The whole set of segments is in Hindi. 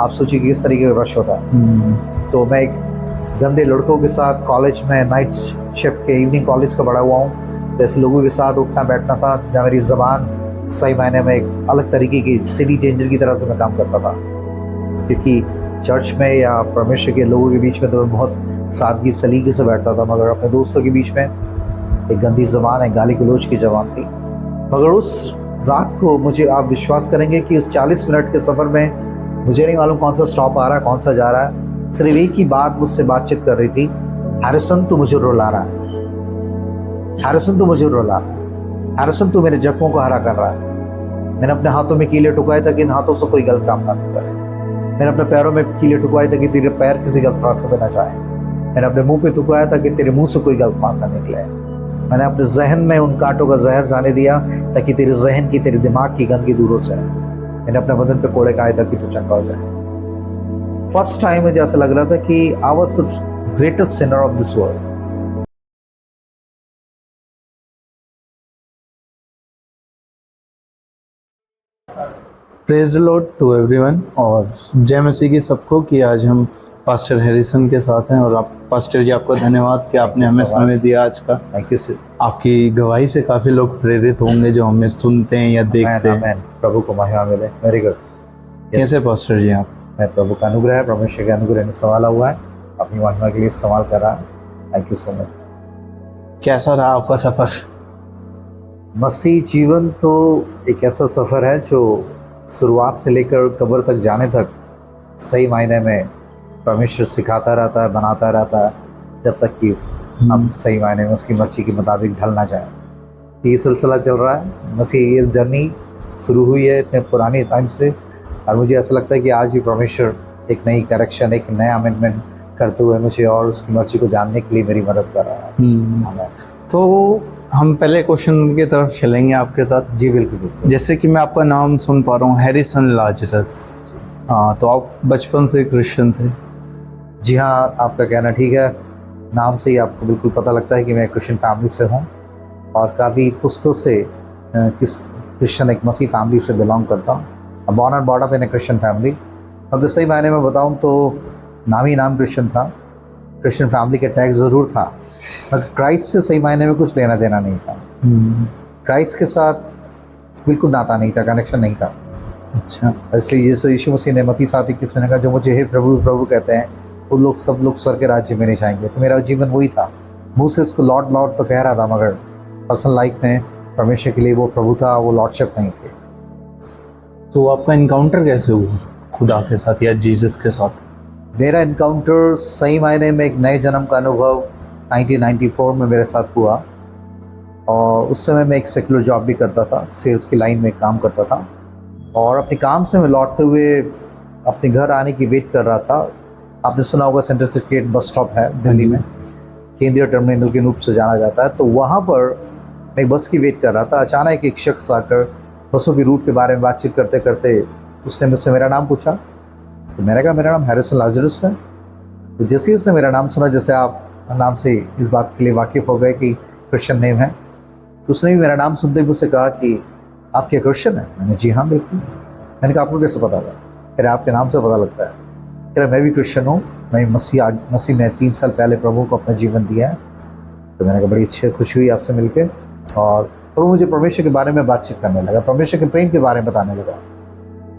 आप सोचिए कि इस तरीके का रश होता है। तो मैं एक गंदे लड़कों के साथ कॉलेज में नाइट शिफ्ट के इवनिंग कॉलेज का बड़ा हुआ हूँ, तो ऐसे लोगों के साथ उठना बैठना था जहाँ मेरी ज़बान सही मायने में एक अलग तरीके की सिटी चेंजर की तरह से मैं काम करता था। क्योंकि चर्च में या परमेश्वर के लोगों के बीच में तो मैं बहुत सादगी सलीके से बैठता था, मगर अपने दोस्तों के बीच में एक गंदी ज़बान, एक गाली गलौज की ज़बान थी। मगर उस रात को मुझे, आप विश्वास करेंगे कि उस 40 मिनट के सफ़र में मुझे नहीं मालूम कौन सा स्टॉप आ रहा है, कौन सा जा रहा है, सिर्फ एक ही बात मुझसे बातचीत कर रही थी, हैरिसन तू मुझे रुला रहा है, हैरिसन तू मुझे रुला रहा है, हैरिसन तू मेरे जख्मों को हरा कर रहा है। मैंने अपने हाथों में कीले ठुकाए ताकि इन हाथों से कोई गलत काम ना करे। मैंने अपने पैरों में कीले ठुकवाए ताकि तेरे पैर किसी गलत रास्ते पे ना जाए। मैंने अपने मुंह पे ठुकवाया ताकि तेरे मुंह से कोई गलत बात ना निकले। मैंने अपने जहन में उन कांटों का जहर जाने दिया ताकि तेरे जहन की, तेरे दिमाग की गंदगी दूर हो जाए। मैंने अपने बदन पे कोड़े खाए ताकि तू चंगा हो जाए। फर्स्ट टाइम मुझे ऐसा लग रहा था कि I was the greatest sinner of this world. Praise the lord to everyone, और जय मसीह की सबको कि आज हम पास्टर हैरिसन के साथ हैं। और आप पास्टर जी, आपका धन्यवाद कि आपने हमें समय दिया आज का। Thank you sir. आपकी गवाही से काफ़ी लोग प्रेरित होंगे जो हमें सुनते हैं या देखते हैं। प्रभु को महिमा मिले। Very good. कैसे पास्टर जी आप? मैं प्रभु का अनुग्रह है, परमेश्वर का अनुग्रह में संभाला हुआ है, अपनी महिमा के लिए इस्तेमाल कर रहा है। Thank you so much. कैसा रहा आपका सफ़र? मसीह जीवन तो एक ऐसा सफ़र है जो शुरुआत से लेकर कब्र तक जाने तक सही मायने में परमेश्वर सिखाता रहता है, बनाता रहता है, जब तक कि हम सही मायने में उसकी मर्जी के मुताबिक ढल ना जाए। ये सिलसिला चल रहा है। मसीह ये जर्नी शुरू हुई है इतने पुराने टाइम से, और मुझे ऐसा लगता है कि आज भी परमेश्वर एक नई करेक्शन, एक नया अमेंडमेंट करते हुए मुझे और उसकी मर्जी को जानने के लिए मेरी मदद कर रहा है। तो हम पहले क्वेश्चन की तरफ चलेंगे आपके साथ। जी बिल्कुल बिल्कुल। जैसे कि मैं आपका नाम सुन पा रहा हूँ, हैरिसन लाजरस। हाँ, तो आप बचपन से क्रिश्चियन थे? जी हाँ, आपका कहना ठीक है। नाम से ही आपको बिल्कुल पता लगता है कि मैं क्रिश्चियन फैमिली से हूँ, और काफ़ी पुस्तों से क्रिश्चियन एक मसीह फैमिली से बिलोंग करता हूँ। Born and brought up in a Christian family. अब सही मायने में बताऊँ तो नाम ही नाम क्रिश्चियन था, क्रिश्चियन फैमिली के टैग ज़रूर था, मगर क्राइस्ट से सही मायने में कुछ लेना देना नहीं था। क्राइस्ट के साथ बिल्कुल नाता नहीं था, कनेक्शन नहीं था। अच्छा। इसलिए यीशु मसीह ने मत्ती 7:21 में कहा, जो मुझे हे प्रभु प्रभु कहते हैं वो लोग सब लोग स्वर्ग के राज्य में नहीं जाएंगे। तो मेरा जीवन वही था। मुँह से उसको लॉर्ड लॉर्ड तो कह रहा था, मगर पर्सनल लाइफ में परमेश्वर के लिए वो प्रभु था, वो लॉर्डशिप नहीं थे। तो आपका इनकाउंटर कैसे हुआ खुदा के साथ या जीसस के साथ? मेरा इनकाउंटर सही मायने में एक नए जन्म का अनुभव 1994 में मेरे साथ हुआ। और उस समय मैं एक सेकुलर जॉब भी करता था, सेल्स की लाइन में काम करता था, और अपने काम से मैं लौटते हुए अपने घर आने की वेट कर रहा था। आपने सुना होगा सेंट्रल सिटी बस स्टॉप है दिल्ली में, केंद्रीय टर्मिनल के रूप से जाना जाता है। तो वहाँ पर मैं एक बस की वेट कर रहा था। अचानक एक शख्स आकर बसों की रूट के बारे में बातचीत करते करते उसने मुझसे मेरा नाम पूछा। तो मैंने कहा मेरा नाम हैरिसन लाजरस है। तो जैसे ही उसने मेरा नाम सुना, जैसे आप नाम से इस बात के लिए वाकिफ़ हो गए कि क्रिश्चियन नेम है, तो उसने भी मेरा नाम सुनते ही मुझसे कहा कि आप क्या क्रिश्चियन हैं? मैंने जी हाँ बिल्कुल। मैंने कहा आपको कैसे पता था? कह रहे आपके नाम से पता लगता है। कह रहे मैं भी क्रिश्चियन हूँ, मैं मसीह में 3 साल पहले प्रभु को अपना जीवन दिया है। तो मैंने कहा बड़ी अच्छी खुशी हुई आपसे मिलके, और वो मुझे परमेश्वर के बारे में बातचीत करने लगा, परमेश्वर के प्रेम के बारे में बताने लगा।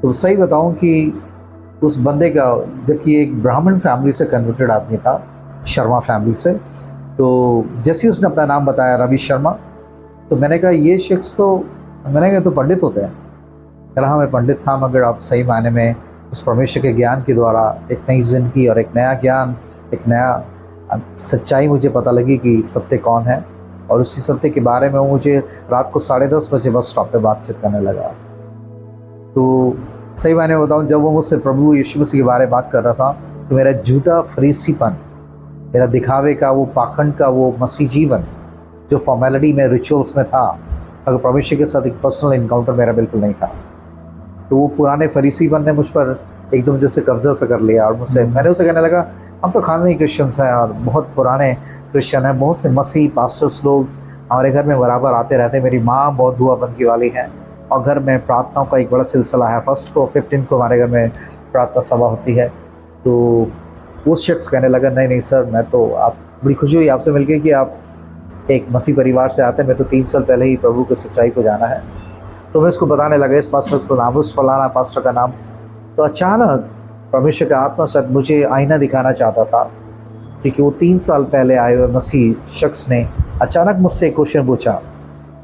तो सही बताऊँ कि उस बंदे का, जबकि एक ब्राह्मण फैमिली से कन्वर्टेड आदमी था, शर्मा फैमिली से, तो जैसे ही उसने अपना नाम बताया रवि शर्मा, तो मैंने कहा ये शख्स तो, मैंने कहा तो पंडित होते हैं? कह रहा हाँ मैं पंडित था, मगर आप सही मायने में उस परमेश्वर के ज्ञान के द्वारा एक नई जिंदगी और एक नया ज्ञान, एक नया सच्चाई मुझे पता लगी कि सत्य कौन है, और उसी सत्य के बारे में वो मुझे रात को 10:30 बजे बस स्टॉप पे बातचीत करने लगा। तो सही मायने में बताऊँ, जब वो मुझसे प्रभु यीशु मसीह के बारे में बात कर रहा था, तो मेरा झूठा फरीसीपन, मेरा दिखावे का वो पाखंड का वो मसीह जीवन जो फॉर्मेलिटी में, रिचुअल्स में था, अगर परमेश्वर के साथ एक पर्सनल इनकाउंटर मेरा बिल्कुल नहीं था। तो वो पुराने फरीसीपन ने मुझ पर एकदम जैसे कब्जा सा कर लिया, और मैंने उसे कहने लगा हम तो खानदानी क्रिश्चियंस हैं और बहुत पुराने क्रिश्चियन हैं, बहुत से मसीह पास्टर्स लोग हमारे घर में बराबर आते रहते हैं। मेरी माँ बहुत दुआ बंदगी वाली है, और घर में प्रार्थनाओं का एक बड़ा सिलसिला है। 1 को 15 को हमारे घर में प्रार्थना सभा होती है। तो वो शख्स कहने लगा, नहीं नहीं सर, मैं तो, आप, बड़ी खुशी हुई आपसे मिलके कि आप एक मसीह परिवार से आते हैं, मैं तो 3 साल पहले ही प्रभु की सच्चाई को जाना है। तो मैं इसको बताने लगा इस पास्टर का नाम, उस फलाना पास्टर का नाम। तो अचानक परमेश्वर का आत्मा शायद मुझे आईना दिखाना चाहता था, क्योंकि वो 3 साल पहले आए हुए मसीह शख्स ने अचानक मुझसे एक क्वेश्चन पूछा,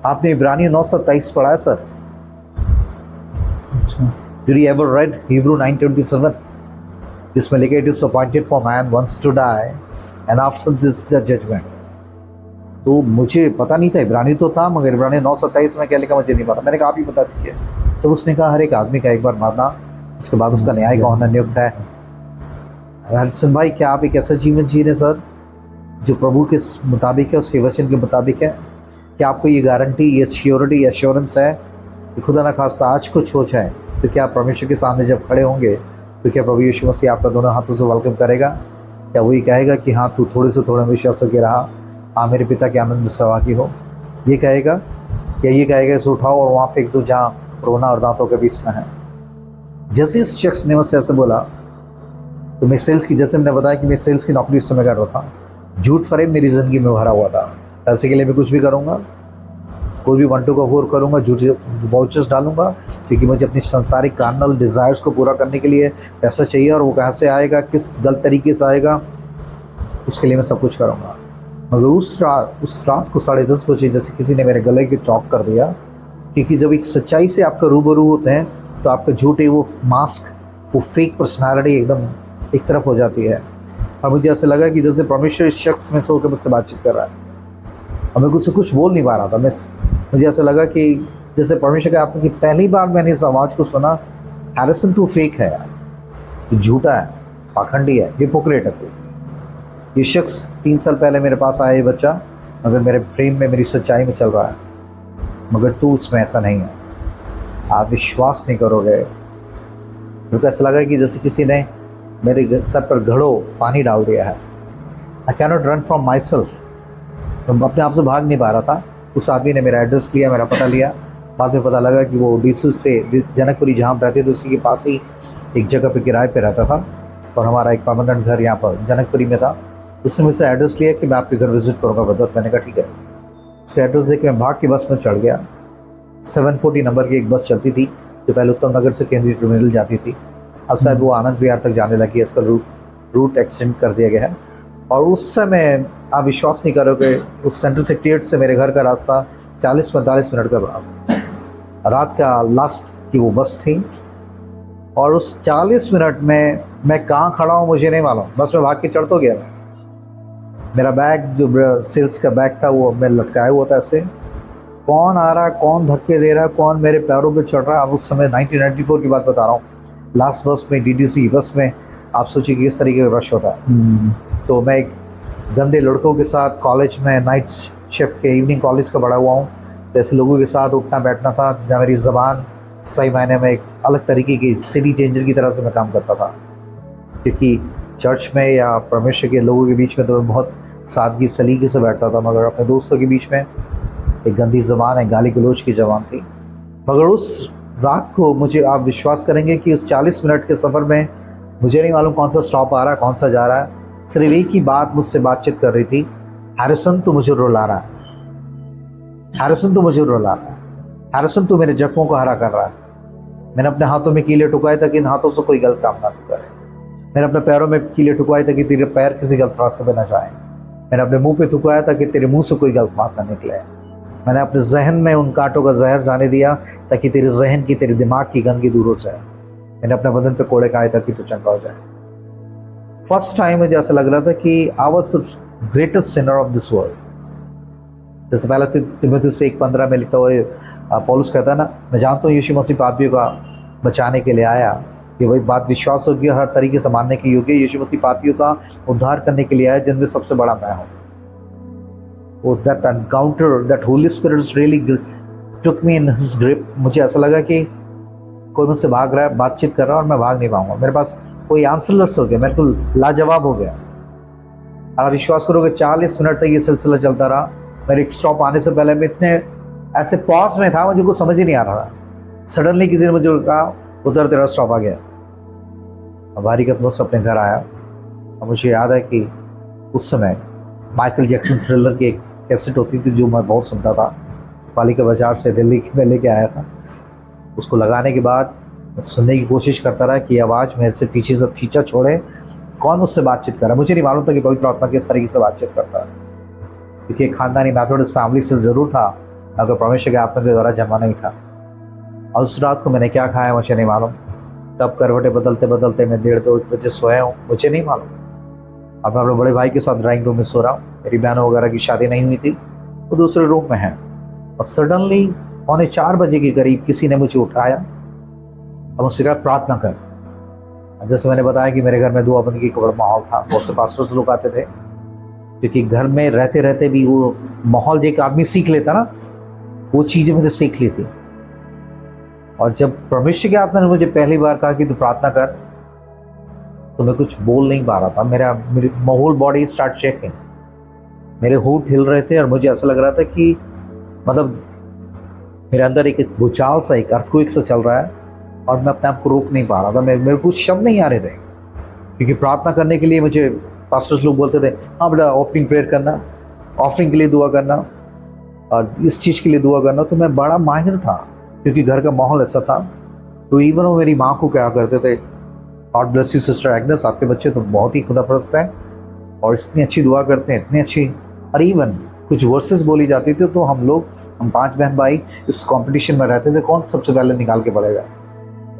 आपने इब्रानी 9:23 पढ़ा है सर? अच्छा। Did you ever read Hebrew 9:27, जिसमें लिखा it is appointed for man once to die and after this the judgment. तो मुझे पता नहीं था, इब्रानी तो था मगर इब्रानी 9:27 में क्या लिखा मुझे नहीं पता। मैंने कहा आप ही बता दीजिए। तो उसने कहा हर एक आदमी का एक बार मरना, उसके बाद उसका न्याय का होना नियुक्त है। हरिसन भाई, क्या आप एक ऐसा जीवन जी रहे सर जो प्रभु के मुताबिक है, उसके वचन के मुताबिक है? क्या आपको ये गारंटी, ये श्योरिटी, एश्योरेंस है कि खुदा ना खास्ता आज कुछ हो जाए तो क्या परमेश्वर के सामने जब खड़े होंगे तो क्या प्रभु यीशु मसीह आपका दोनों हाथों से वेलकम करेगा? क्या वही कहेगा कि हाँ तू थोड़े से थोड़े विश्वास के रहा, हाँ मेरे पिता के आनंद में सहभागी हो, ये कहेगा? या ये कहेगा इसे उठाओ और वहाँ फेंक दो जहाँ रोना और दांतों के बीच में है? जैसे इस शख्स ने मुझसे ऐसे बोला तो मैं सेल्स की, जैसे मैंने बताया कि मैं सेल्स की नौकरी उस समय कर रहा था, झूठ फरेब मेरी ज़िंदगी में भरा हुआ था। पैसे के लिए मैं कुछ भी करूँगा, कोई भी 1-2 का वोर करूँगा, झूठ वाउचर्स डालूँगा, क्योंकि मुझे अपनी संसारिक कार्नल डिज़ायर्स को पूरा करने के लिए पैसा चाहिए, और वो कहाँ से आएगा, किस गलत तरीके से आएगा, उसके लिए मैं सब कुछ करूँगा। मगर उस रात को 10:30 बजे जैसे किसी ने मेरे गले के चौक कर दिया, क्योंकि जब एक सच्चाई से आपका रूबरू होते हैं तो आपका झूठे वो मास्क, वो फेक पर्सनालिटी एकदम एक तरफ हो जाती है। और मुझे ऐसा लगा कि जैसे परमेश्वर इस शख्स में से होकर मुझसे बातचीत कर रहा है, और मैं कुछ बोल नहीं पा रहा था। मुझे ऐसा लगा कि जैसे परमेश्वर के आत्मा की पहली बार मैंने इस आवाज़ को सुना, हैरिसन तू फेक है यार, तू झूठा है, पाखंडी है, हिपोक्रेट है तू। ये शख्स 3 साल पहले मेरे पास आया, ये बच्चा, मगर मेरे प्रेम में, मेरी सच्चाई में चल रहा है, मगर तू उसमें ऐसा नहीं है। आप विश्वास नहीं करोगे, क्योंकि ऐसा लगा कि जैसे किसी ने मेरे सर पर घड़ों पानी डाल दिया है। I can not run from my self, मैं अपने आप से भाग नहीं पा रहा था। उस आदमी ने मेरा एड्रेस लिया, मेरा पता लिया। बाद में पता लगा कि वो डीसू से जनकपुरी जहाँ हम रहते थे उसी के पास ही एक जगह पे किराए पे रहता था, और हमारा एक परमानेंट घर यहाँ पर जनकपुरी में था। उसने मुझसे एड्रेस लिया कि मैं आपके घर विजिट करूँगा बदौत। मैंने कहा ठीक है। उसका एड्रेस देख के मैं भाग के बस में चढ़ गया। 740 नंबर की एक बस चलती थी जो पहले उत्तम नगर से केंद्रीय टर्मिनल जाती थी, अब शायद वो आनंद विहार तक जाने लगी है, इसका रूट एक्सटेंड कर दिया गया है। और उस समय आप विश्वास नहीं करोगे, उस सेंट्रल सेक्रेटरीट से मेरे घर का रास्ता 40-45 मिनट का रहा। रात का लास्ट की वो बस थी, और उस 40 मिनट में मैं कहाँ खड़ा हूँ मुझे नहीं मालूम, बस मैं भाग के चढ़ तो गया। मेरा बैग, जो सेल्स का बैग था, वो मैं लटकाया हुआ था ऐसे। कौन आ रहा है, कौन धक्के दे रहा है, कौन मेरे पैरों पे चढ़ रहा है। अब उस समय 1994 की बात बता रहा हूँ, लास्ट बस में, DDC बस में, आप सोचिए कि इस तरीके का रश होता है। तो मैं एक गंदे लड़कों के साथ कॉलेज में नाइट शिफ्ट के, इवनिंग कॉलेज का बड़ा हुआ हूँ, तो ऐसे लोगों के साथ उठना बैठना था, जहाँ मेरी ज़बान सही मायने में एक अलग तरीके की सिटी चेंजर की तरह से मैं काम करता था। क्योंकि चर्च में या परमेश्वर के लोगों के बीच में तो मैं बहुत सादगी सलीके से बैठता था, मगर अपने दोस्तों के बीच में एक गंदी ज़बान, एक गाली गलौज की ज़बान थी। मगर उस रात को मुझे, आप विश्वास करेंगे कि उस 40 मिनट के सफ़र में मुझे नहीं मालूम कौन सा स्टॉप आ रहा है, कौन सा जा रहा है, सिर्फ एक ही बात मुझसे बातचीत कर रही थी, हैरिसन तू मुझे रुला रहा है, हैरिसन तू मुझे रुला रहा है, हैरिसन तू मेरे जख्मों को हरा कर रहा है। मैंने अपने हाथों में कीले ठुकाए ताकि इन हाथों से कोई गलत काम ना करे। मैंने अपने पैरों में कीले ठुकाए ताकि तेरे पैर किसी गलत रास्ते पे ना जाए। मैंने अपने मुंह पे थुकाया ताकि तेरे मुंह से कोई गलत बात ना निकले। मैंने अपने जहन में उन कांटों का जहर जाने दिया ताकि तेरे जहन की, तेरे दिमाग की गंदगी दूर हो जाए। मैंने अपने बदन पे कोड़े खाए ताकि तू चंगा हो जाए। फर्स्ट टाइम मुझे ऐसा लग रहा था कि I was the greatest sinner of this world. जैसे पहले तिमुथियुस 1:15 में लिखता हुआ पौलुस कहता है ना, मैं जानता हूँ यीशु मसीह पापियों का बचाने के लिए आया। ये वही बात विश्वास होगी, हर तरीके से मानने की योग्य। यीशु मसीह पापियों का उद्धार करने के लिए आया, जिनमें सबसे बड़ा मैं हूँ। वो that encounter, that Holi spirit really took me in his grip. मुझे ऐसा लगा कि कोई मुझसे भाग रहा है, बातचीत कर रहा है, और मैं भाग नहीं पाऊंगा। मेरे पास कोई आंसरलेस हो गया, मेरे को लाजवाब हो गया। और विश्वास करोगे 40 मिनट तक ये सिलसिला चलता रहा। मेरे एक स्टॉप आने से पहले मैं इतने ऐसे पॉज में था, मुझे कुछ समझ ही नहीं आ रहा था। सडनली किसी ने मुझे कहा उधर तेरा स्टॉप आ गया। भारी कदमों से अपने घर आया। और मुझे याद है कि उस समय माइकल जैक्सन थ्रिलर की एक कैसेट होती थी जो मैं बहुत सुनता था, पालिका बाजार से दिल्ली में लेके आया था। उसको लगाने के बाद सुनने की कोशिश करता रहा कि आवाज़ मेरे से पीछे से पीछा छोड़े, कौन मुझसे बातचीत कर रहा है। मुझे नहीं मालूम था कि पवित्र आत्मा किस तरीके से बातचीत करता है, क्योंकि एक खानदानी मैथोडिस्ट फैमिली से ज़रूर था, अगर परमेश्वर के आत्मा के द्वारा जन्मा नहीं था। और उस रात को मैंने क्या खाया मुझे नहीं मालूम, कब करवटें बदलते बदलते मैं 1:30-2 बजे सोया हूँ मुझे नहीं मालूम। अब मैं अपने बड़े भाई के साथ ड्राइंग रूम में सो रहा हूँ, मेरी बहनों वगैरह की शादी नहीं हुई थी, वो दूसरे रूम में है। और सडनली 3:45 बजे के करीब किसी ने मुझे उठाया और मुझसे कहा प्रार्थना कर। जैसे मैंने बताया कि मेरे घर में दुआ बंदगी का बड़ा माहौल था, बहुत से पास्टर्स लोग आते थे, क्योंकि घर में रहते रहते भी वो माहौल जो एक आदमी सीख लेता ना, वो चीज़ें मैंने सीख ली थी। और जब परमेश्वर के आत्मा ने मुझे पहली बार कहा कि तू प्रार्थना कर, तो मैं कुछ बोल नहीं पा रहा था। मेरी होल बॉडी स्टार्ट शेकिंग, मेरे होंठ हिल रहे थे और मुझे ऐसा लग रहा था कि मतलब मेरे अंदर एक भूचाल सा, एक अर्थक्वेक सा चल रहा है और मैं अपने आप को रोक नहीं पा रहा था। मेरे कुछ शब्द नहीं आ रहे थे, क्योंकि प्रार्थना करने के लिए मुझे पास्टर्स लोग बोलते थे हाँ बेटा ओपनिंग प्रेयर करना, ऑफरिंग के लिए दुआ करना और इस चीज़ के लिए दुआ करना। तो मैं बड़ा माहिर था, क्योंकि घर का माहौल ऐसा था। तो इवन वो मेरी माँ को क्या करते थे, God bless you sister Agnes, आपके बच्चे तो बहुत ही खुदापरस्त हैं और इतनी अच्छी दुआ करते हैं, इतनी अच्छी। और इवन कुछ वर्सेस बोली जाती थी, तो हम 5 बहन भाई इस कंपटीशन में रहते थे, कौन सबसे पहले निकाल के पढ़ेगा।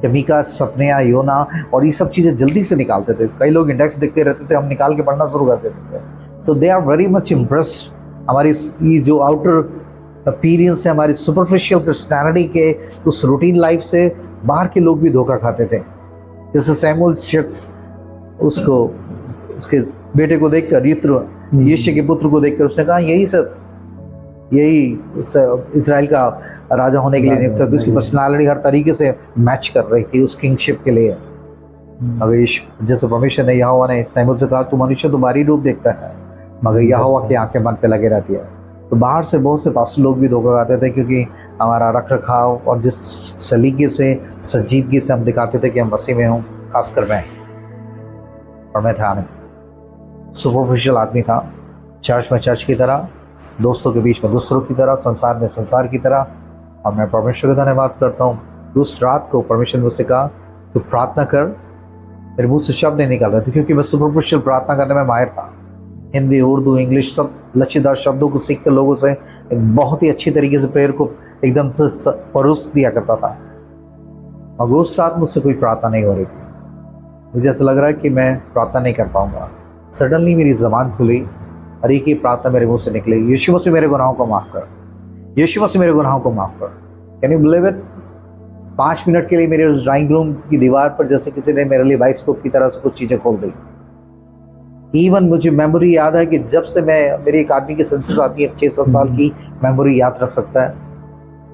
मीका, सपनिया, योना और ये सब चीज़ें जल्दी से निकालते थे। कई लोग इंडेक्स देखते रहते थे, हम निकाल के पढ़ना शुरू कर देते थे। तो they are very much impressed हमारी ये जो आउटर अपीयरेंस है, हमारी सुपरफिशियल पर्सनैलिटी के उस रूटीन लाइफ से बाहर के लोग भी धोखा खाते थे। जैसे सैमुअल शख्स उसको उसके बेटे को देखकर, यीशु के पुत्र को देखकर उसने कहा यही इजराइल का राजा होने के लिए नियुक्त है। उसकी पर्सनालिटी हर तरीके से मैच कर रही थी उस किंगशिप के लिए। अगर जैसे परमेश्वर ने यहोवा ने सैमुअल से कहा तू मनुष्य तो बाहरी रूप देखता है, मगर यहोवा की आंखें मन पे लगे रहती है। तो बाहर से बहुत से पास्टर लोग भी धोखा खाते थे, क्योंकि हमारा रख रखाव और जिस सलीके से, संजीदगी से हम दिखाते थे कि हम मसीह में हूँ, खासकर मैं, और मैं था नहीं, सुपरफिशियल आदमी था। चर्च में चर्च की तरह, दोस्तों के बीच में दोस्तों की तरह, संसार में संसार की तरह। और मैं परमेश्वर का धन्यवाद करता हूँ। उस रात को परमेश्वर ने मुझसे कहा तो प्रार्थना कर। मेरे मुंह से शब्द नहीं निकल रहे थे, क्योंकि मैं सुपरफिशियल प्रार्थना करने में माहिर था। हिंदी, उर्दू, इंग्लिश सब लच्छेदार शब्दों को सीख कर लोगों से एक बहुत ही अच्छी तरीके से प्रेयर को एकदम से परोस दिया करता था। मगर उस रात मुझसे कोई प्रार्थना नहीं हो रही थी। मुझे ऐसा लग रहा है कि मैं प्रार्थना नहीं कर पाऊंगा। सडनली मेरी ज़बान खुली और एक ही प्रार्थना मेरे मुंह से निकली, यीशु मसीह मेरे गुनाहों को माफ़ कर, यीशु मसीह मेरे गुनाहों को माफ़ कर। Can you believe it? 5 minute के लिए मेरे उस ड्राइंग रूम की दीवार पर जैसे किसी ने मेरे लिए बाइस्कोप की तरह से कुछ चीज़ें खोल दी। इवन मुझे मेमोरी याद है कि जब से मेरी एक आदमी की सेंसेस आती है 6-7 साल की मेमोरी याद रख सकता है,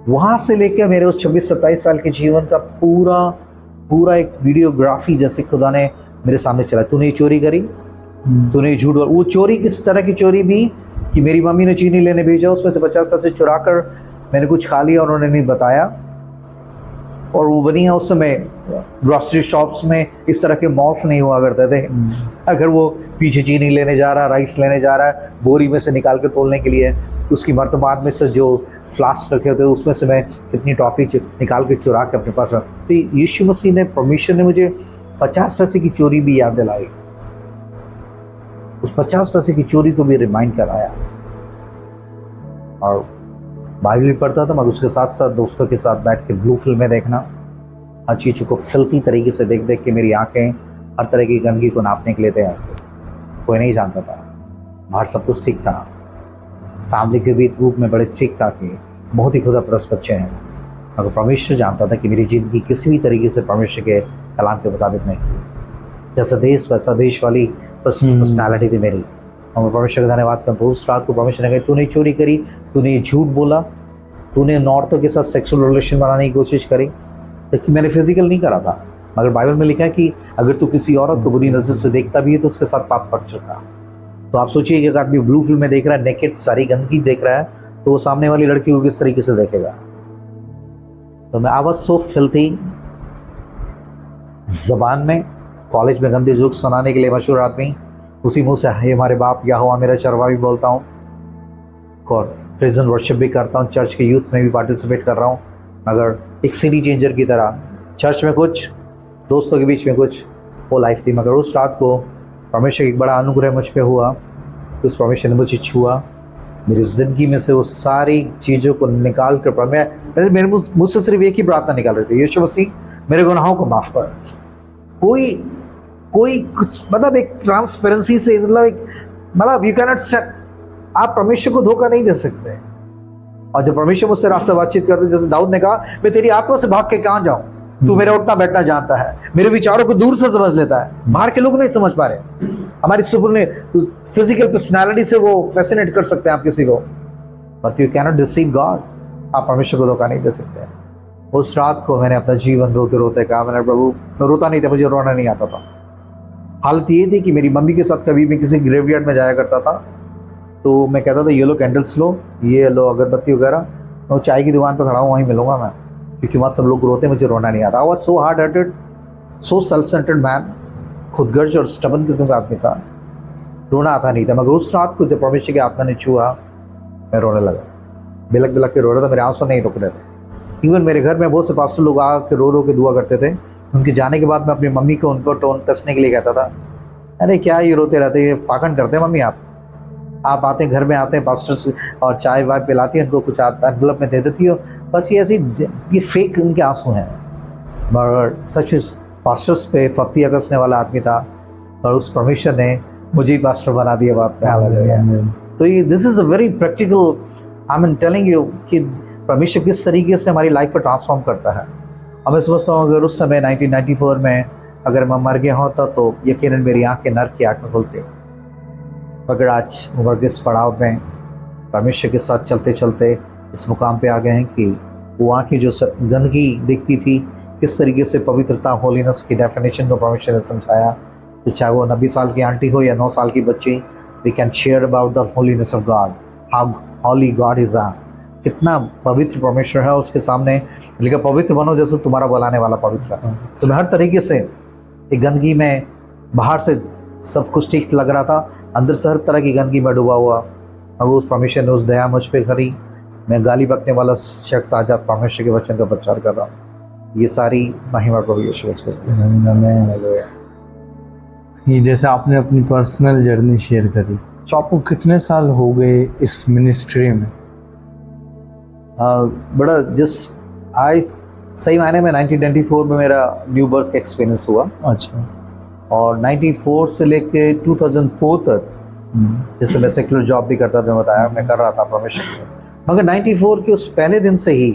वहाँ से लेकर मेरे उस 26-27 साल के जीवन का पूरा एक वीडियोग्राफी जैसे खुदा ने मेरे सामने चला। तूने चोरी करी, तूने झूठ, वो चोरी किस तरह की चोरी भी कि मेरी मम्मी ने चीनी लेने भेजा, उसमें से 50 पैसे चुरा कर मैंने कुछ खा लिया, उन्होंने नहीं बताया। और वो बनी है उस समय ग्रॉसरी शॉप्स में इस तरह के मॉल्स नहीं हुआ करते थे। अगर वो पीछे चीनी लेने जा रहा है, राइस लेने जा रहा है, बोरी में से निकाल के तोलने के लिए, तो उसकी मर्तबान में से जो फ्लास्क रखे होते उसमें से मैं कितनी टॉफ़ी निकाल के चुरा के अपने पास रख। तो यीशु मसीह ने, परमेश्वर ने मुझे 50 पैसे की चोरी भी याद दिलाई, उस 50 पैसे की चोरी को भी रिमाइंड कराया। और बाइबल भी पढ़ता था, मगर उसके साथ साथ दोस्तों के साथ बैठ के ब्लू फिल्में देखना, हर चीज़ को फिल्थी तरीके से देख देख के मेरी आंखें हर तरह की गंदगी को नापने के लिए तैयार थी। कोई नहीं जानता था, बाहर सब कुछ ठीक था, फैमिली के भी रूप में बड़े ठीक था कि बहुत ही खुदापरस्त बच्चे हैं, मगर परमेश्वर जानता था कि मेरी ज़िंदगी किसी भी तरीके से परमेश्वर के कलाम के मुताबिक नहीं थी। जैसा देश वैसा देश वाली पर्सनैलिटी थी मेरी। और मैं परमेश्वर का धन्यवाद करता हूँ। उस रात को परमेश्वर ने कहा तूने चोरी करी, तूने झूठ बोला, तूने औरतों के साथ सेक्सुअल रिलेशन बनाने की कोशिश करी, क्योंकि मैंने फिजिकल नहीं करा था, मगर बाइबल में लिखा है कि अगर तू किसी औरत को बुरी नज़र से देखता भी है तो उसके साथ पाप कर चुका। तो आप सोचिए कि अगर आदमी ब्लू फिल्म में देख रहा है, नेकेड सारी गंदगी देख रहा है, तो वो सामने वाली लड़की को किस तरीके से देखेगा। तो मैं आई वाज सो फिल्थी, ज़बान में कॉलेज में गंदे जोक सुनाने के लिए मशहूर आदमी, उसी मुंह से हे हमारे बाप या हुआ मेरा चरवा भी बोलता हूँ, और प्रेजेंट वर्शिप भी करता हूँ, चर्च के यूथ में भी पार्टिसिपेट कर रहा हूँ। मगर एक सिटी चेंजर की तरह चर्च में कुछ, दोस्तों के बीच में कुछ, वो लाइफ थी। मगर उस रात को परमेश्वर एक बड़ा अनुग्रह मुझ पे हुआ, तो उस परमेश्वर ने मुझे छुआ, मेरी ज़िंदगी में से वो सारी चीज़ों को निकाल कर मेरे मुझसे सिर्फ एक ही प्रार्थना निकाल रही थी, यीशु मसीह मेरे गुनाहों को माफ़ कर। कोई कुछ मतलब एक ट्रांसपेरेंसी से, मतलब यू कैनॉट सेट, आप परमेश्वर को धोखा नहीं दे सकते। और जब परमेश्वर मुझसे आपसे बातचीत करते, जैसे दाऊद ने कहा, मैं तेरी आत्मा से भाग के कहाँ जाऊँ, तू मेरा उठना बैठना जानता है, मेरे विचारों को दूर से समझ लेता है, बाहर के लोग नहीं समझ पा रहे। हमारी सुपर फिजिकल पर्सनालिटी से वो फैसिनेट कर सकते हैं आप किसी को, but you cannot deceive God. आप परमेश्वर को धोखा नहीं दे सकते। उस रात को मैंने अपना जीवन रोते रोते कहा, मैंने प्रभु, मैं रोता नहीं था, मुझे रोना नहीं आता था। हालत ये थी कि मेरी मम्मी के साथ कभी भी किसी ग्रेवयार्ड में जाया करता था, तो मैं कहता था ये लो कैंडल्स लो, ये लो अगरबत्ती वगैरह, मैं चाय की दुकान पर खड़ा हूँ, वहीं मिलूंगा मैं, क्योंकि वहाँ सब लोग रोते, मुझे रोना नहीं आता। I was so hard hearted, so self centred man, खुदगर्ज और स्टबन किस्म का आदमी था, रोना आता नहीं था। मगर उस रात को जब परमेश्वर की आत्मा ने छुआ, मैं रोने लगा, बिलक बिलक के रो रहा था, मेरे आंसू नहीं रुक रहे थे। इवन मेरे घर में बहुत से पास्टर लोग आकर रो रो के दुआ करते थे। उनके जाने के बाद मैं अपनी मम्मी को उनको टोन कसने के लिए कहता था, अरे क्या ये रोते रहते, ये पाखंड करते हैं मम्मी, आप आते हैं घर में, आते हैं पास्टर से और चाय वाय पिलाती हैं, उनको कुछ एनवलप में दे देती हो, बस ये ऐसी, ये फेक उनके आंसू हैं। मगर सच पास्टर्स पे फप्तियाँ कसने वाला आदमी था, और उस परमेश्वर ने मुझे ही पास्टर बना दिया। बात पे हाल है। तो ये this is a very practical, I am telling you कि परमेश्वर किस तरीके से हमारी लाइफ को ट्रांसफॉर्म करता है। अब मैं समझता हूँ अगर उस समय 1994 में अगर मैं मर गया होता तो यकीनन मेरी आँख के नर्क की आँख में खुलते। मगर आज उम्र के इस पड़ाव में परमेश्वर के साथ चलते चलते इस मुकाम पे आ गए हैं कि वो आँखें जो गंदगी दिखती थी, किस तरीके से पवित्रता, होलीनेस की डेफिनेशन को परमेश्वर ने समझाया। तो चाहे वो 90 साल की आंटी हो या 9 साल की बच्ची, we can share about the holiness of God, how holy God is uh, कितना पवित्र परमेश्वर है। उसके सामने लिखा पवित्र बनो जैसे तुम्हारा बुलाने वाला पवित्र है। तो मैं हर तरीके से एक गंदगी में, बाहर से सब कुछ ठीक लग रहा था, अंदर से हर तरह की गंदगी में डूबा हुआ। अब उस परमेश्वर ने उस दया मुझ पर करी। मैं गाली बकने वाला शख्स आज परमेश्वर के वचन का प्रचार कर रहा हूँ। ये सारी महिमा प्रभु यीशु मसीह की। ये जैसे आपने अपनी पर्सनल जर्नी शेयर करी, तो आपको कितने साल हो गए इस मिनिस्ट्री में? बड़ा सही मायने में 1994 में मेरा न्यू बर्थ का एक्सपीरियंस हुआ। अच्छा। और 94 से लेके 2004 तक जैसे मैं सेक्युलर जॉब भी करता था, बताया मैं कर रहा था परमेश्वर में। मगर 94 के उस पहले दिन से ही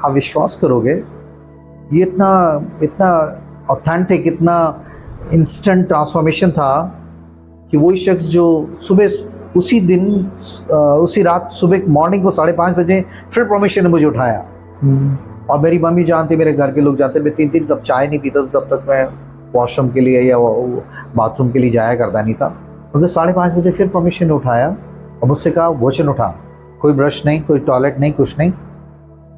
आप विश्वास करोगे, ये इतना ऑथेंटिक, इतना इंस्टेंट ट्रांसफॉर्मेशन था कि वही शख्स जो सुबह उसी दिन उसी रात सुबह मॉर्निंग को 5:30 बजे फिर परमेश्वर ने मुझे उठाया। और मेरी मम्मी जानती, मेरे घर के लोग जानते, मैं 3 कप चाय नहीं पीता, तो तब तक मैं वॉशरूम के लिए या बाथरूम के लिए जाया करता नहीं था। मुझे 5:30 बजे फिर परमेश्वर ने उठाया और मुझसे कहा वचन उठा, कोई ब्रश नहीं, कोई टॉयलेट नहीं, कुछ नहीं।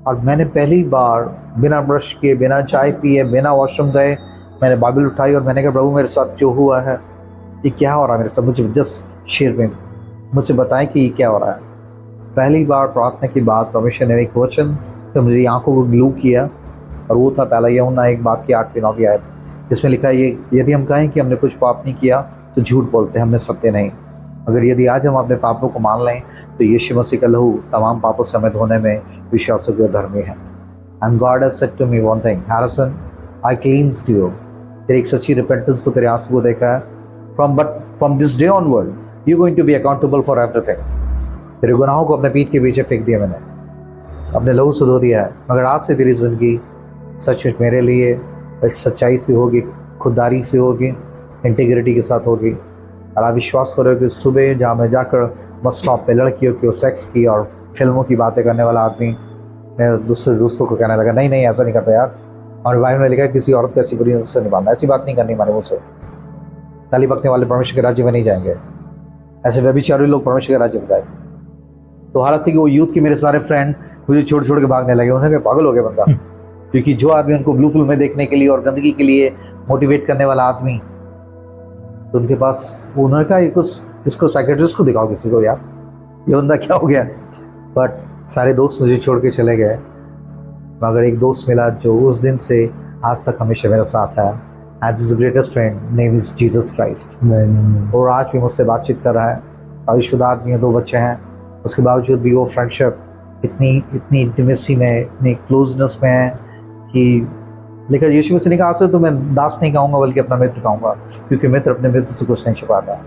और मैंने पहली बार बिना ब्रश किए, बिना चाय पिए, बिना वॉशरूम गए मैंने बाइबल उठाई और मैंने कहा प्रभु मेरे साथ जो हुआ है ये क्या हो रहा है मेरे साथ, मुझे जस्ट शेयर में मुझसे बताएं कि ये क्या हो रहा है। पहली बार प्रार्थना के बाद परमेश्वर ने एक वचन तो मेरी आंखों को ग्लू किया, और वो था पहला यूहन्ना 1:8-9 आयत, जिसमें लिखा है ये, यदि हम कहें कि हमने कुछ पाप नहीं किया तो झूठ बोलते हैं, हमने सत्य नहीं। अगर यदि आज हम अपने पापों को मान लें तो यीशु मसीह का लहू तमाम पापों से हमें धोने में विश्वासयोग्य धर्मी है। And God has said to me one thing, Harrison I cleansed you. तेरी एक सच्ची रिपेंटेंस को, तेरे आंसू को देखा है। From this day onward you going to be accountable for everything. तेरे गुनाहों को अपने पीठ के पीछे फेंक दिया मैंने, अपने लहू से धो दिया है। मगर आज से तेरी ज़िंदगी सचमुच मेरे लिए एक सच्चाई से होगी, खुददारी से होगी, इंटीग्रिटी के साथ होगी। और आप विश्वास करो कि सुबह जहाँ मैं जाकर बस स्टॉप पे लड़कियों की और सेक्स की और फिल्मों की बातें करने वाला आदमी, मैं दूसरे दोस्तों को कहने लगा नहीं ऐसा नहीं करता यार। और भाई ने लिखा किसी औरत को ऐसी बुरी नजर से निभाना, ऐसी बात नहीं करनी हमारे मुँह से। ताली बकने वाले परमेश्वर के राज्य में नहीं जाएंगे, ऐसे व्यभिचारी लोग परमेश्वर के राज्य में जाएंगे। तो हालत थी कि वो यूथ के मेरे सारे फ्रेंड मुझे छोड़ छोड़ के भागने लगे। उन्होंने कहा पागल हो गया बंदा, क्योंकि जो आदमी उनको ब्लू फिल्म में देखने के लिए और गंदगी के लिए मोटिवेट करने वाला आदमी तो उनके पास उन्होंने कहा इसको साइकेट्रिस्ट को दिखाओ किसी को यार, ये बंदा क्या हो गया। बट सारे दोस्त मुझे छोड़ के चले गए, मगर एक दोस्त मिला जो उस दिन से आज तक हमेशा मेरे साथ है, and is greatest friend, name is Jesus Christ. और आज भी मुझसे बातचीत कर रहा है, शादीशुदा आदमी है, 2 बच्चे हैं, उसके बावजूद भी वो फ्रेंडशिप इतनी इंटीमेसी में, इतनी क्लोजनेस में है कि लेकिन यीशु मसीह ने कहा आपसे तो मैं दास नहीं कहूँगा बल्कि अपना मित्र कहूँगा, क्योंकि मित्र अपने मित्र से कुछ नहीं छिपाता।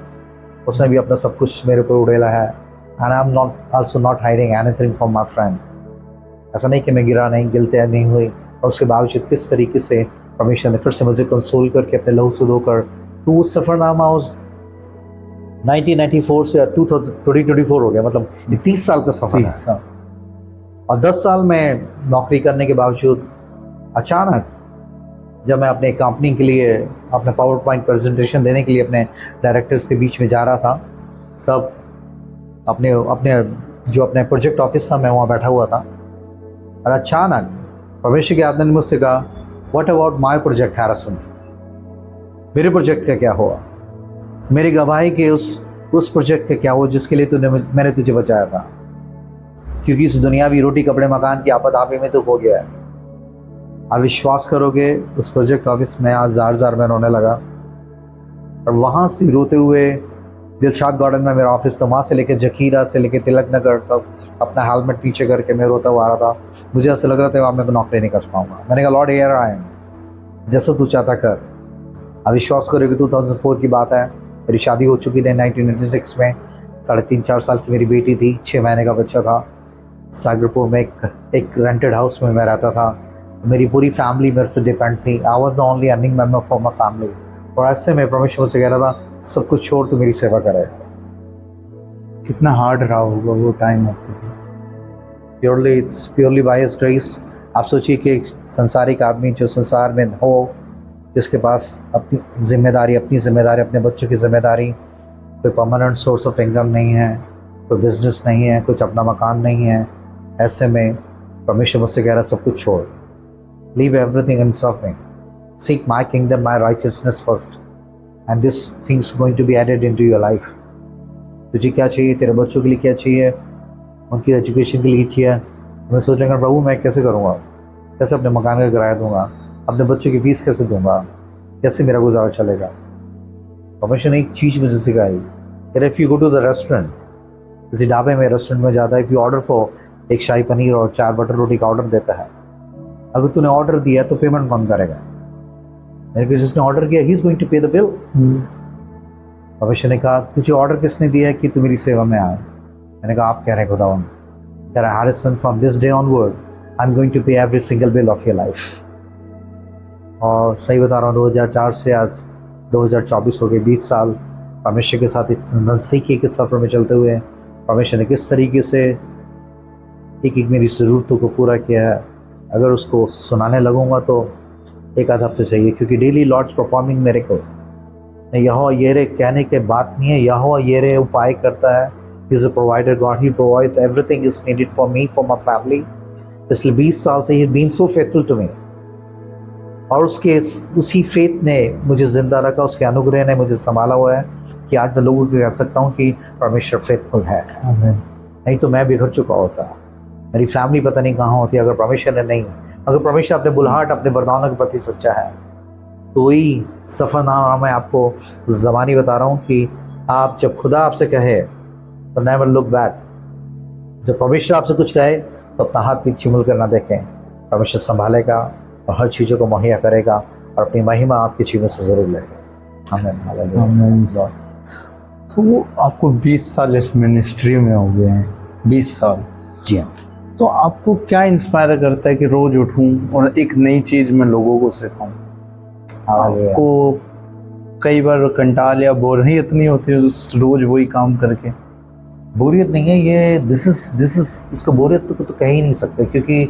उसने भी अपना सब कुछ मेरे ऊपर उड़ेला है, and I am not also not hiding anything from my friend. ऐसा नहीं कि मैं गिल्टी नहीं हुई, और उसके बावजूद किस तरीके से परमेश्वर ने फिर से मुझे कंसोल करके अपने लहू से धोकर, तो वो सफ़रनामा उस 1994 से 2024 हो गया, मतलब 30 साल का सफ़र है। और 10 साल में नौकरी करने के बावजूद अचानक जब मैं अपने कंपनी के लिए अपने पावर पॉइंट प्रेजेंटेशन देने के लिए अपने डायरेक्टर्स के बीच में जा रहा था, तब अपने प्रोजेक्ट ऑफिस था, मैं वहाँ बैठा हुआ था, और अचानक परमेश्वर के आत्मा ने मुझसे कहा, what about my project Harrison, मेरे प्रोजेक्ट का क्या हुआ, मेरी गवाही के उस प्रोजेक्ट का क्या हुआ जिसके लिए मैंने तुझे बचाया था, क्योंकि इस दुनियावी रोटी कपड़े मकान की आफत आपे में तो हो गया है। आप विश्वास करोगे, उस प्रोजेक्ट ऑफिस में आज जार में रोने लगा, और वहाँ से रोते हुए दिलशाद गार्डन में मेरा ऑफिस था, वहाँ से लेकर जखीरा से लेकर तिलक नगर तक अपना हेलमेट पीछे करके मैं रोता हुआ आ रहा था। मुझे ऐसा लग रहा था मैं नौकरी नहीं कर पाऊँगा। मैंने कहा लॉर्ड हियर आई एम, जैसा तू चाहता कर। अब विश्वास करोगे 2004 की बात है, मेरी शादी हो चुकी थी 1996 में, 3.5-4 साल की मेरी बेटी थी, 6 महीने का बच्चा था। सागरपुर में एक रेंटेड हाउस में मैं रहता था, मेरी पूरी फैमिली मेरे पे डिपेंड थी। I was the only earning member for my family, और ऐसे में परमेश्वर से कह रहा था सब कुछ छोड़ तो मेरी सेवा करे। कितना हार्ड रहा होगा वो टाइम आपके लिए। It's purely by his grace. आप सोचिए कि एक संसारिक आदमी जो संसार में हो, जिसके पास अपनी जिम्मेदारी, अपने बच्चों की जिम्मेदारी, कोई परमानेंट सोर्स ऑफ इनकम नहीं है, कोई बिजनेस नहीं है, कुछ अपना मकान नहीं है, ऐसे में परमेश्वर मुझसे कह रहा सब कुछ छोड़, leave everything and serve me, seek my kingdom, my righteousness first, and this things going to be added into your life. तुझे क्या चाहिए, तेरे बच्चों के लिए क्या चाहिए, उनकी एजुकेशन के लिए चाहिए। मैं सोच रहा हूँ प्रभु मैं कैसे करूँगा, कैसे अपने मकान का किराया दूंगा, अपने बच्चों की फीस कैसे दूंगा, कैसे मेरा गुजारा चलेगा। परमेश्वर ने एक चीज़ मुझे सिखाई, if you go to the restaurant, किसी ढाबे में रेस्टोरेंट में जाता है, इफ़ यू ऑर्डर फॉर एक शाही पनीर और 4 बटर रोटी का ऑर्डर देता है, अगर तूने ऑर्डर दिया तो पेमेंट कौन करेगा? मेरे को जिसने ऑर्डर किया ही इज गोइंग टू पे द बिल। परमेश्वर ने कहा तुझे ऑर्डर किसने दिया है कि तू मेरी सेवा में आए? मैंने कहा आप कह रहे हैं खुदावन, कह रहा Harrison from this day onward I am going to pay every single bill of your life. और सही बता रहा हूँ, 2004 से आज 2024 हो गए, 20 साल परमेश्वर के साथ इस नज़दीकी के सफ़र में चलते हुए परमेश्वर ने किस तरीके से एक मेरी ज़रूरतों को पूरा किया है। अगर उसको सुनाने लगूंगा तो 1 आध हफ्ते चाहिए, क्योंकि डेली लॉर्ड्स परफॉर्मिंग मिरेकल। यहोवा येरे कहने के बात नहीं है, यहोवा येरे उपाय करता है। He is a provider God, he provide everything is needed for me, for my family. पिछले 20 साल से he been so faithful to me, और उसी फेथ ने मुझे ज़िंदा रखा, उसके अनुग्रह ने मुझे संभाला हुआ है कि आज मैं लोगों को कह सकता हूँ कि परमेश्वर फेथफुल है। नहीं तो मैं बिखर चुका होता, मेरी फैमिली पता नहीं कहाँ होती अगर परमेश्वर ने नहीं। अगर परमेश्वर अपने बुलाहट, अपने वरदानों के प्रति सच्चा है, तो वही सफ़रनामा मैं आपको ज़बानी बता रहा हूँ कि आप जब खुदा आपसे कहे तो नेवर लुक बैक। जब परमेश्वर आपसे कुछ कहे तो अपना हाथ पीछे मुड़ कर ना देखें, परमेश्वर संभालेगा और हर चीज़ों को मुहैया करेगा और अपनी महिमा आपकी जीवन से ज़रूर लेगा। आमीन। तो आपको 20 साल इस मिनिस्ट्री में हो गए हैं, 20 साल। जी हाँ। तो आपको क्या इंस्पायर करता है कि रोज़ उठूं और एक नई चीज़ मैं लोगों को सिखाऊं? आपको कई बार कंटाल या बोरियत नहीं होती है रोज़ वही काम करके? बोरियत नहीं है ये, दिस इज इसको बोरियत तो कह ही नहीं सकते, क्योंकि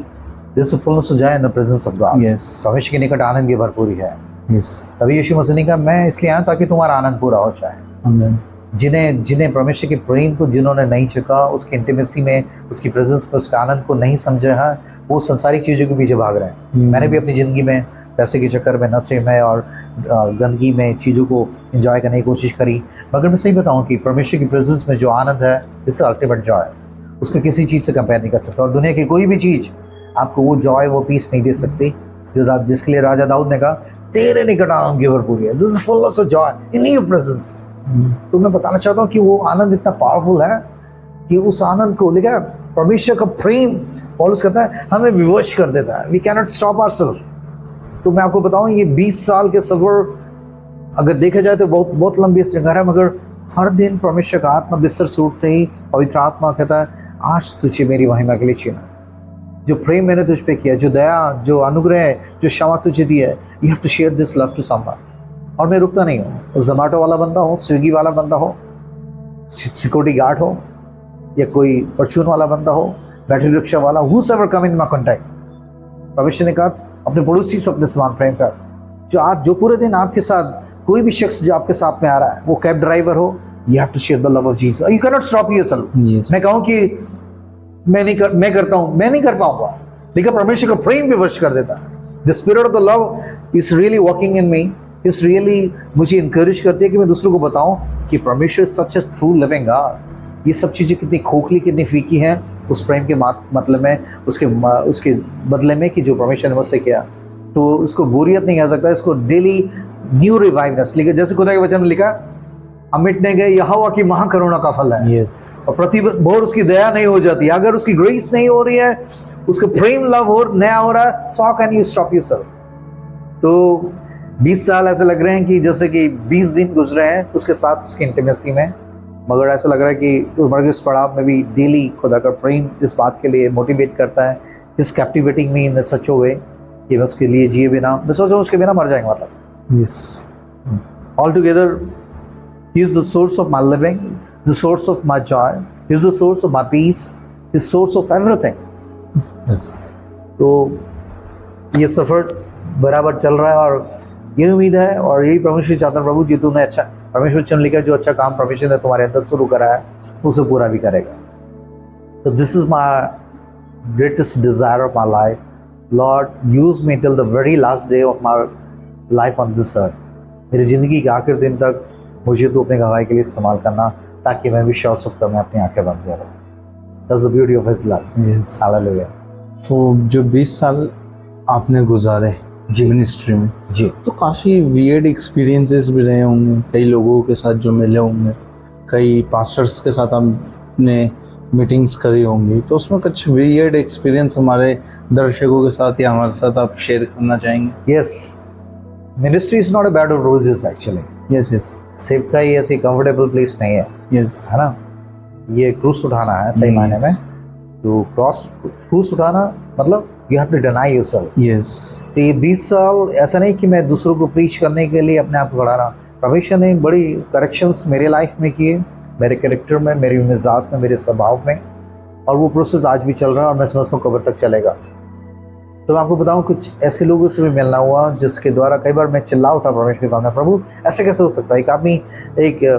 this fullness of joy in the presence of God. Yes, परमेश्वर के निकट आनंद की भरपूरी है। यस, तभी यीशु मसीह ने कहा मैं इसलिए आया ताकि तुम्हारा आनंद पूरा हो जाए। आमीन। जिन्हें परमेश्वर के प्रेम को जिन्होंने नहीं चखा, उसकी इंटीमेसी में, उसकी प्रेजेंस में, उसके आनंद को नहीं समझा है, वो संसारिक चीज़ों के पीछे भाग रहे हैं। मैंने भी अपनी ज़िंदगी में पैसे के चक्कर में नशे में और गंदगी में चीज़ों को एंजॉय करने की कोशिश करी। मगर मैं सही बताऊं कि परमेश्वर की प्रेजेंस में जो आनंद है, इट्स अल्टीमेट जॉय, उसको किसी चीज़ से कंपेयर नहीं कर सकता। और दुनिया की कोई भी चीज़ आपको वो जॉय, वो पीस नहीं दे सकती जिसके लिए राजा दाऊद ने कहा, तेरे निकट आनंद की भरपूरी है, this is fullness of joy in your presence. तो मैं बताना चाहता हूँ कि वो आनंद इतना पावरफुल है कि उस आनंद को लेकर परमेश्वर का प्रेम, पौलुस कहता है, हमें विवश कर देता है। We can not stop ourself. तो मैं आपको बताऊं, ये 20 साल के सफर अगर देखा जाए तो बहुत लंबी श्रृंगार है, मगर हर दिन परमेश्वर का आत्मा बिस्तर से उठते ही पवित्र आत्मा कहता है, आज तुझे मेरी महिमा के लिए चुना। जो प्रेम मैंने तुझ पे किया, जो दया, जो अनुग्रह, जो क्षमा तुझे दी है, you have to share this love to someone. और मैं रुकता नहीं हूँ। जोमेटो वाला बंदा हो, स्विगी वाला बंदा हो, सिक्योरिटी गार्ड हो, या कोई परचून वाला बंदा हो, बैटरी रिक्शा वाला, whosoever come in my contact, परमेश्वर ने कहा अपने पड़ोसी से अपने समान प्रेम कर। जो पूरे दिन आपके साथ, कोई भी शख्स जो आपके साथ में आ रहा है, वो कैब ड्राइवर हो, you have to share the love of Jesus. You cannot stop yourself. Yes. मैं कहूँ कि मैं करता हूँ, मैं नहीं कर पाऊंगा, लेकिन परमेश्वर का प्रेम विवश कर देता है। The spirit of the love is really working in me. इस रियली मुझे इंकरेज करती है कि मैं दूसरों को बताऊं कि परमेश्वर सच ए ट्रू लिविंग गॉड। ये सब चीज़ें कितनी खोखली, कितनी फीकी हैं उस प्रेम के मतलब में, उसके बदले में कि जो परमेश्वर ने मुझसे किया। तो उसको बोरियत नहीं कह सकता, इसको डेली न्यू रिवाइवनेस लिखा, जैसे खुदा के वचन में लिखा, हम मिटने गए यहोवा की महाकरुणा का फल है। Yes. और प्रति भोर उसकी दया नहीं हो जाती। अगर उसकी ग्रेस नहीं हो रही है, उसका प्रेम लव हो नया हो रहा है, so how can you stop yourself. तो 20 साल ऐसे लग रहे हैं कि जैसे कि 20 दिन गुजरे हैं उसके साथ, उसकी इंटीमेसी में, मगर ऐसा लग रहा है कि उम्र के इस पड़ाव में भी डेली खुदा का प्रेम इस बात के लिए मोटिवेट करता है, इस कैप्टिवेटिंग मी इन सच वे कि मैं उसके लिए जिए बिना, मैं सोच रहा हूँ उसके बिना मर जाएंगे मतलब। Yes. All together he is the source of my living, the source of my joy, he is the source of my peace, the source of everything. Yes. तो ये सफ़र बराबर चल रहा है और ये उम्मीद है और यही परमेश्वर चाहता है, प्रभु जी तूने अच्छा, परमेश्वर चुन लिखा, जो अच्छा काम परमेश्वर ने तुम्हारे अंदर शुरू करा है उसे पूरा भी करेगा। तो this is my greatest desire of my life, Lord use me till the very last day of my life on this earth. मेरी ज़िंदगी के आखिर दिन तक मुझे तो अपने गवाही के लिए इस्तेमाल करना, ताकि मैं भी शौक में अपनी आंखें बंद करूँ। That's the beauty of his love. Yes. Hallelujah. तो जो 20 साल आपने गुजारे जी मिनिस्ट्री में, जी, तो काफ़ी वियर्ड एक्सपीरियंसेस भी रहे होंगे, कई लोगों के साथ जो मिले होंगे, कई पास्टर्स के साथ आपने मीटिंग्स करी होंगी, तो उसमें कुछ वियर्ड एक्सपीरियंस हमारे दर्शकों के साथ या हमारे साथ आप शेयर करना चाहेंगे? Yes, ministry is not a bed of roses actually. Yes yes safe का ये ऐसी कंफर्टेबल प्लेस नहीं है, यस, है ना। ये क्रूस उठाना है सही मायने में। तो क्रूस उठाना मतलब you have to deny yourself. Yes. तो ये 20 साल ऐसा नहीं कि मैं दूसरों को प्रीच करने के लिए अपने आप को खड़ा रहा। परमेश्वर ने बड़ी करेक्शंस मेरे लाइफ में किए, मेरे कैरेक्टर में, मेरे मिजाज में, मेरे स्वभाव में, और वो प्रोसेस आज भी चल रहा है और मैं समझता हूँ कब्र तक चलेगा। तो मैं आपको बताऊं, कुछ ऐसे लोगों से भी मिलना हुआ जिसके द्वारा कई बार मैं चिल्ला उठा परमेश्वर के सामने, प्रभु ऐसे कैसे हो सकता है। एक आदमी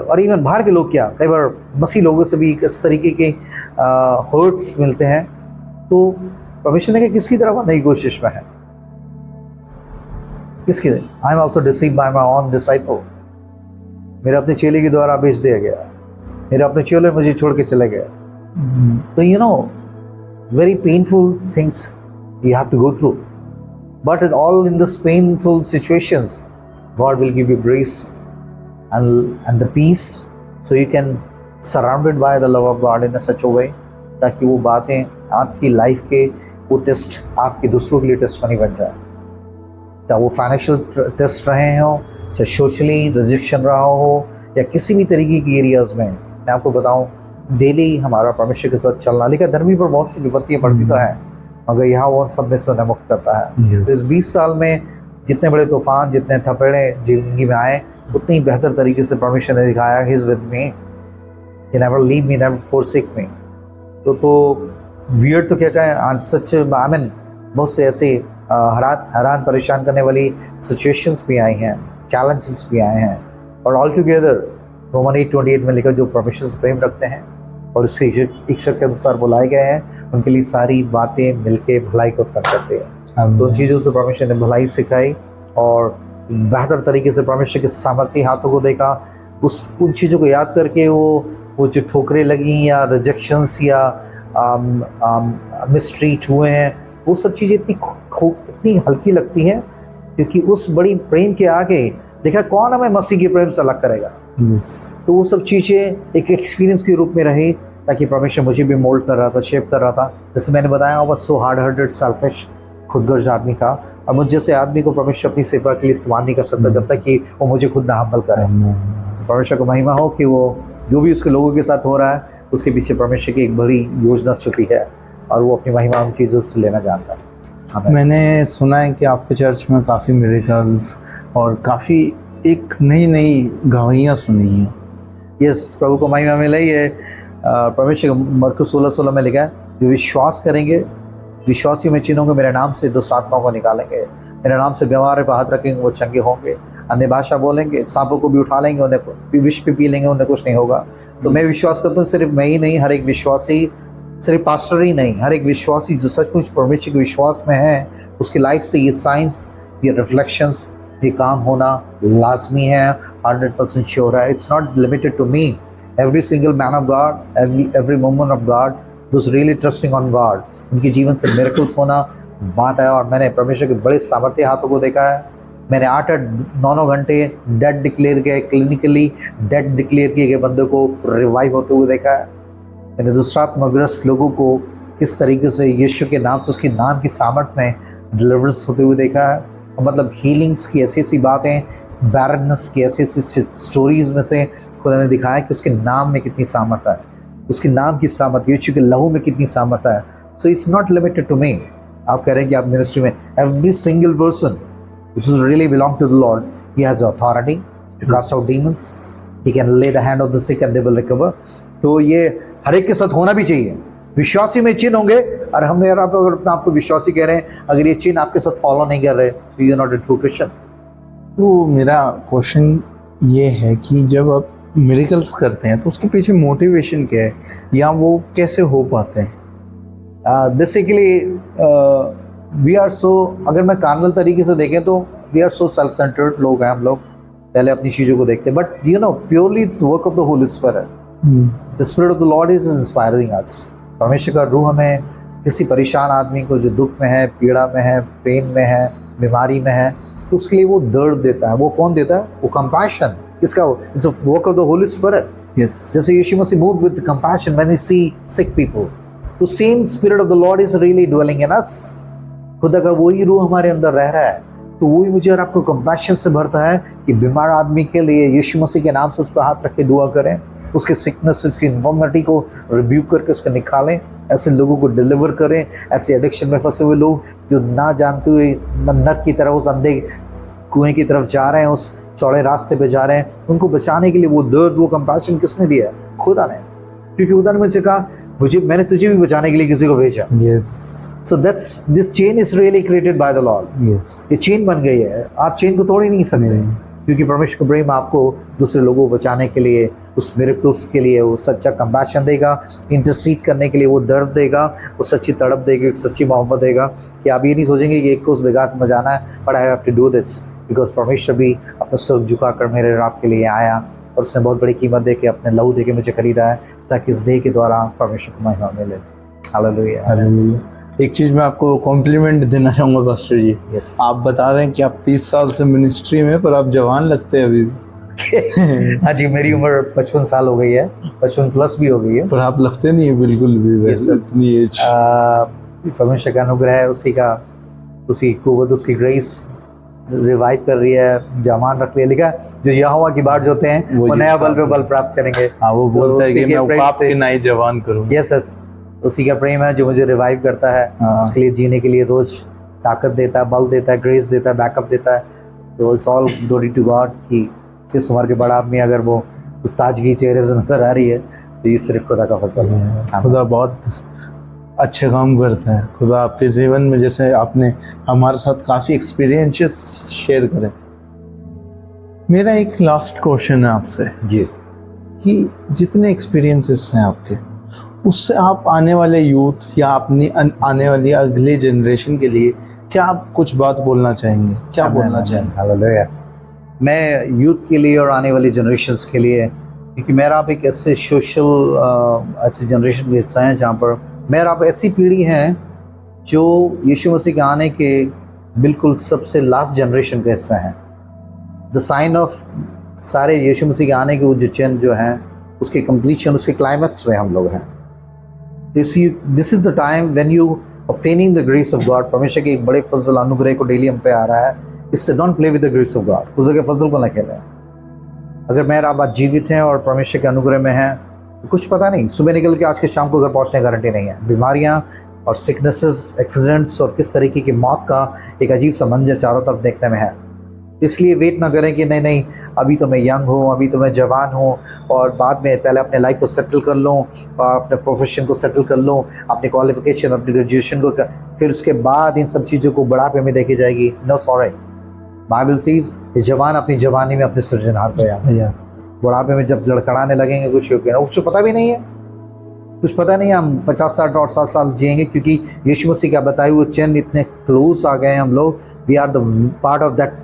और इवन बाहर के लोग क्या, कई बार मसीह लोगों से भी इस तरीके के हर्ट्स मिलते हैं। तो परमेश्वर ने कहा किसकी तरफ आने की कोशिश में है, किसकी? I am also deceived by my own disciple. मेरे अपने चेले के द्वारा भेज दिया गया, मेरे अपने चेले मुझे छोड़ के चले गए। तो you know, very painful things you have to go through, but in this painful situations, God will give you grace and the peace, so you can surrounded by the love of God in such a way ताकि वो बातें आपकी लाइफ के वो टेस्ट आपके दूसरों के लिए टेस्ट बनी बन जाए। चाहे वो फाइनेंशियल टेस्ट रहे हो, चाहे सोशली रिजेक्शन रहा हो, या किसी भी तरीके की एरियाज में। मैं आपको बताऊं, डेली हमारा परमेश्वर के साथ चलना, लेकिन धर्मी पर बहुत सी विपत्तियाँ पड़ती तो हैं, मगर यहाँ वो सब में से मुक्त करता है। Yes. तो इस 20 साल में जितने बड़े तूफान, जितने थपेड़े जिंदगी में आए, उतनी बेहतर तरीके से परमेश्वर ने दिखाया, he is with me, he never leave me, never forsake मी। तो वियर्ड तो क्या कहें, सच आई मीन बहुत से ऐसे हैरान परेशान करने वाली सिचुएशंस भी आई हैं, चैलेंजेस भी आए हैं। और ऑल टुगेदर रोमन 8:28 में लिखा, जो परमेश्वर से प्रेम रखते हैं और उसकी इच्छा के अनुसार बुलाए गए हैं, उनके लिए सारी बातें मिलके भलाई को उत्पन्न करते हैं। तो उन चीज़ों से परमेश्वर ने भलाई सिखाई और बेहतर तरीके से परमेश्वर के सामर्थ्य हाथों को देखा। उन चीज़ों को याद करके वो जो ठोकरें लगी या रिजेक्शंस या मिसट्रीट हुए हैं, वो सब चीज़ें इतनी हल्की लगती हैं, क्योंकि उस बड़ी प्रेम के आगे देखा कौन हमें मसीह के प्रेम से अलग करेगा। तो वो सब चीज़ें एक एक्सपीरियंस के रूप में रही, ताकि परमेश्वर मुझे भी मोल्ड कर रहा था, शेप कर रहा था। जैसे मैंने बताया, वो सो हार्ड हार्टेड, सेल्फिश, खुदगर्ज आदमी था, और मुझ जैसे आदमी को परमेश्वर अपनी सेवा के लिए इस्तेमाल नहीं कर सकता जब तक कि वो मुझे खुद ना हम्बल करे। परमेश्वर को महिमा हो कि वो जो भी उसके लोगों के साथ हो रहा है, उसके पीछे परमेश्वर की एक बड़ी योजना छुपी है, और वो अपनी महिमा उन चीज़ों से लेना जानता है। मैंने सुना है कि आपके चर्च में काफ़ी मिरेकल्स और काफ़ी एक नई नई गवाहियाँ सुनी हैं। यस, प्रभु को महिमा मिला ही है। परमेश्वर मरकुस 16:16 में लिखा है, जो विश्वास करेंगे, विश्वासियों में चिन्ह होंगे, मेरे नाम से दुष्ट आत्माओं को निकालेंगे, मेरे नाम से बीमार पे हाथ रखेंगे वो चंगे होंगे, अन्य भाषा बोलेंगे, सांपों को भी उठा लेंगे, उन्हें विष पे पी लेंगे, उन्हें कुछ नहीं होगा। तो मैं विश्वास करता हूँ, सिर्फ मैं ही नहीं, हर एक विश्वासी, सिर्फ पास्टर ही नहीं, हर एक विश्वासी जो सचमुच परमेश्वर के विश्वास में है, उसकी लाइफ से ये साइंस, ये रिफ्लेक्शंस, ये काम होना लाजमी है, 100% श्योर है। It's not limited to me, every single man of God, every woman of God, those really trusting on God, उनके जीवन से मिरेकल्स होना बात है। और मैंने परमेश्वर के बड़े सामर्थ्य हाथों को देखा है। मैंने 8-9 घंटे डेड डिक्लेयर किए, क्लिनिकली डेड डिक्लेयर किए गए बंदों को रिवाइव होते हुए देखा है। मैंने दुष्टात्मग्रस्त लोगों को किस तरीके से यीशु के नाम से, उसके नाम की सामर्थ में डिलीवरेंस होते हुए देखा है। मतलब हीलिंग्स की ऐसी ऐसी बातें, बैरननेस की ऐसी ऐसी स्टोरीज में से खुदा ने दिखाया कि उसके नाम में कितनी सामर्थ है, उसके नाम की सामर्थ, यीशु के लहू में कितनी सामर्थ है। So it's not limited to me. आप कह रहे हैं कि आप मिनिस्ट्री में, every single person which really belong to the Lord, he has authority to cast out demons, he can lay the hand of the sick and they will recover। तो ये हर एक के साथ होना भी चाहिए। विश्वासी में चिन्ह होंगे, और हम अगर अपने आप को विश्वासी कह रहे हैं, अगर ये चिन्ह आपके साथ फॉलो नहीं कर रहे, तो you are not a true Christian. तो मेरा क्वेश्चन ये है कि जब आप मिरेकल्स करते हैं तो उसके पीछे मोटिवेशन क्या है, या वो कैसे हो पाते हैं? बेसिकली वी आर सो, अगर मैं कार्नल तरीके से देखें तो we are so self centred लोग हैं हम लोग, पहले अपनी चीज़ों को देखते हैं। But you know, purely it's work of the holy spirit. The spirit of the Lord is inspiring अस। परमेश्वर का रूह हमें, किसी परेशान आदमी को जो दुख में है, पीड़ा में है, पेन में है, बीमारी में है, तो उसके लिए वो दर्द देता है। वो कौन देता है? वो कंपैशन। इसका it's a work of the holy spirit. Yes, जैसे Yeshu Masih moved with compassion when he see sick people, तो same spirit of the Lord is really dwelling in us. खुदा का वही रूह हमारे अंदर रह रहा है, तो वही मुझे और आपको कंपैशन से भरता है कि बीमार आदमी के लिए यीशु मसीह के नाम से उस पर हाथ रख के दुआ करें, उसके सिकनेस, उसकी इन्फॉर्मिटी को रिब्यूक करके उसको निकालें, ऐसे लोगों को डिलीवर करें। ऐसे एडिक्शन में फंसे हुए लोग जो ना जानते हुए नरक की तरफ, उस अंधे कुएं की तरफ जा रहे हैं, उस चौड़े रास्ते पे जा रहे हैं, उनको बचाने के लिए वो दर्द, वो कंपैशन किसने दिया है? खुदा ने। क्योंकि खुदा ने मुझे कहा, मैंने तुझे भी बचाने के लिए किसी को भेजा। Yes, So this chain is really created by the Lord। Yes, ये चेन बन गई है, आप चेन को तोड़ ही नहीं सकते, क्योंकि परमेश्वर का प्रेम आपको दूसरे लोगों को बचाने के लिए, उस मिरेकल्स के लिए वो सच्चा कंपैशन देगा, इंटरसीड करने के लिए वो दर्द देगा, वो सच्ची तड़प देगा, एक सच्ची मोहब्बत देगा, कि आप ये नहीं सोचेंगे कि एक को उस बेगात में जाना है, but I have to do this because परमेश्वर भी अपना सर झुकाकर मेरे और आपके लिए आया, और उसने बहुत बड़ी कीमत दे के, अपने लहू दे के मुझे खरीदा है, ताकि इस देह के द्वारा परमेश्वर को महिमा मिले। Hallelujah, hallelujah. एक चीज़ मैं आपको कॉम्प्लीमेंट देना चाहूँगा पास्टर जी। Yes। आप बता रहे हैं कि आप 30 साल से मिनिस्ट्री में, पर आप जवान लगते हैं अभी भी। हाँ जी, मेरी उम्र 55 साल हो गई है, 55 प्लस भी हो गई है, पर आप लगते नहीं है बिल्कुल भी वैसे, इतनी एज। परमेश्वर का अनुग्रह है, उसकी कुव्वत, उसकी ग्रेस रिवाइव कर रही है, जवान रख लिया। लिखा जो यहोवा की बाट जोते हैं वो नया बल पे बल प्राप्त करेंगे। हाँ, वो बोलता है कि मैं पाप के नए जवान करूँगा। यस यस, उसी का प्रेम है जो मुझे रिवाइव करता है, उसके लिए जीने के लिए रोज ताकत देता है, बल देता है, ग्रेस देता है, बैकअप देता है। तो it's all glory to God कि इस उम्र के बड़ा आदमी अगर वो उस ताजगी चेहरे से नजर आ रही है, तो ये सिर्फ खुदा का फसल है। खुदा बहुत अच्छे काम करता है। खुदा आपके जीवन में, जैसे आपने हमारे साथ काफ़ी एक्सपीरियंसेस शेयर करे। मेरा एक लास्ट क्वेश्चन है आपसे जी, कि जितने एक्सपीरियंसेस हैं आपके, उससे आप आने वाले यूथ या अपनी आने वाली अगली जनरेशन के लिए क्या आप कुछ बात बोलना चाहेंगे, क्या बोलना चाहेंगे? हालेलुया। मैं यूथ के लिए और आने वाली जनरेशन्स के लिए, क्योंकि मेरा आप एक ऐसे ऐसी जनरेशन का हिस्सा है जहाँ पर मेरा आप ऐसी पीढ़ी है जो यीशु मसीह के आने के बिल्कुल सबसे लास्ट जनरेशन का हिस्सा है। द साइन ऑफ सारे यीशु मसीह के आने के वो जो चैन जो हैं उसके कंप्लीशन, उसके क्लाइमैक्स में हम लोग हैं। This is the time when you obtaining the grace of God। परमेश्वर के एक बड़े फजल अनुग्रह को डेली हम पे आ रहा है। इससे don't play with the grace of God, खुदा के फजल को ना खेलें। अगर मेरा आप आज जीवित हैं और परमेश्वर के अनुग्रह में हैं तो कुछ पता नहीं, सुबह निकल के आज के शाम को घर पहुंचने की गारंटी नहीं है। बीमारियां और सिकनेसेस, एक्सीडेंट्स और किस तरीके की मौत का एक अजीब सा मंजर चारों तरफ देखने में है। इसलिए वेट ना करें कि नहीं अभी तो मैं यंग हूँ, अभी तो मैं जवान हूँ और बाद में पहले अपने लाइफ को सेटल कर लूँ और अपने प्रोफेशन को सेटल कर लूँ, अपनी क्वालिफिकेशन, अपनी ग्रेजुएशन को फिर उसके बाद इन सब चीज़ों को बुढ़ापे में देखी जाएगी। नो सॉरी, बाइबल सीज जवान अपनी जवानी में अपने सृजनहार पे याद, बुढ़ापे में जब लड़खड़ाने लगेंगे कुछ पता भी नहीं है, कुछ पता नहीं है हम 50, 60 और 60 साल जिएंगे, क्योंकि यीशु मसीह का बताए हुए चैन इतने क्लोज आ गए हैं हम लोग। We are the part of that